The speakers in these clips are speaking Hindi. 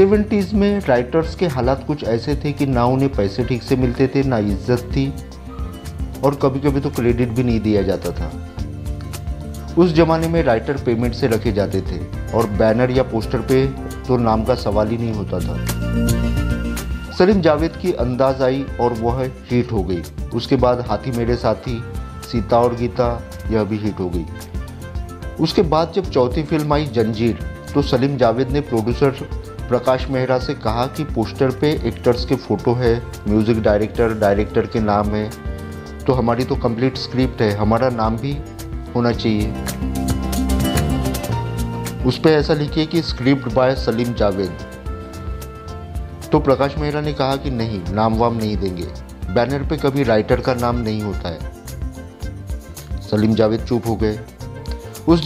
70s में राइटर्स के हालात कुछ ऐसे थे कि ना उन्हें पैसे ठीक से मिलते थे, ना इज्जत थी, और कभी कभी तो क्रेडिट भी नहीं दिया जाता था। उस जमाने में राइटर पेमेंट से रखे जाते थे और बैनर या पोस्टर पे तो नाम का सवाल ही नहीं होता था। सलीम जावेद की अंदाज आई और वह हिट हो गई। उसके बाद हाथी मेरे साथी, सीता और गीता, यह भी हिट हो गई। उसके बाद जब चौथी फिल्म आई जंजीर, तो सलीम जावेद ने प्रोड्यूसर प्रकाश मेहरा से कहा कि पोस्टर पे एक्टर्स के फोटो है, म्यूजिक डायरेक्टर के नाम है, तो हमारी तो कंप्लीट स्क्रिप्ट है, हमारा नाम भी होना चाहिए। उस पर ऐसा लिखिए कि स्क्रिप्ट बाय सलीम जावेद। तो प्रकाश मेहरा ने कहा कि नहीं, नाम वाम नहीं देंगे, बैनर पे कभी राइटर का नाम नहीं होता है। सलीम जावेद चुप हो गए। उस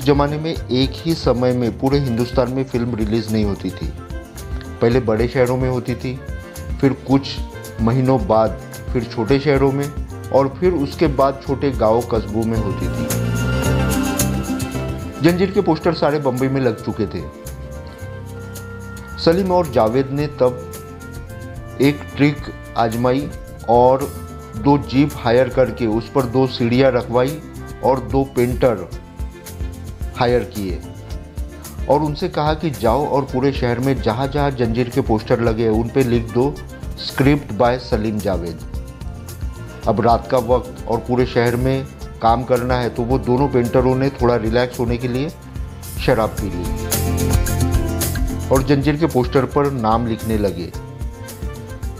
जमाने में एक ही समय में पूरे हिंदुस्तान में फिल्म रिलीज नहीं होती थी। पहले बड़े शहरों में होती थी, फिर कुछ महीनों बाद फिर छोटे शहरों में, और फिर उसके बाद छोटे गांव कस्बों में होती थी। जंजीर के पोस्टर सारे बम्बई में लग चुके थे। सलीम और जावेद ने तब एक ट्रिक आजमाई और 2 जीप हायर करके उस पर 2 सीढ़ियाँ रखवाई और 2 पेंटर हायर किए और उनसे कहा कि जाओ और पूरे शहर में जहाँ जहाँ जंजीर के पोस्टर लगे उन पे लिख दो स्क्रिप्ट बाय सलीम जावेद। अब रात का वक्त और पूरे शहर में काम करना है, तो वो दोनों पेंटरों ने थोड़ा रिलैक्स होने के लिए शराब पी ली और जंजीर के पोस्टर पर नाम लिखने लगे।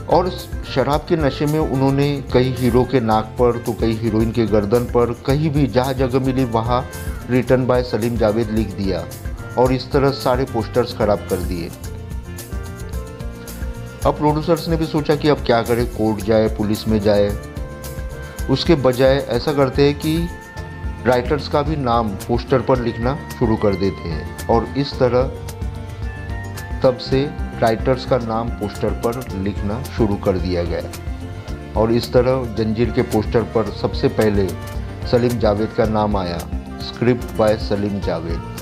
और शराब के नशे में उन्होंने कई हीरो के नाक पर, तो कई हीरोइन के गर्दन पर, कहीं भी जहाँ जगह मिली वहाँ रिटन बाय सलीम जावेद लिख दिया और इस तरह सारे पोस्टर्स खराब कर दिए। अब प्रोड्यूसर्स ने भी सोचा कि अब क्या करें, कोर्ट जाए, पुलिस में जाए, उसके बजाय ऐसा करते हैं कि राइटर्स का भी नाम पोस्टर पर लिखना शुरू कर देते हैं। और इस तरह तब से राइटर्स का नाम पोस्टर पर लिखना शुरू कर दिया गया और इस तरह जंजीर के पोस्टर पर सबसे पहले सलीम जावेद का नाम आया, स्क्रिप्ट बाय सलीम जावेद।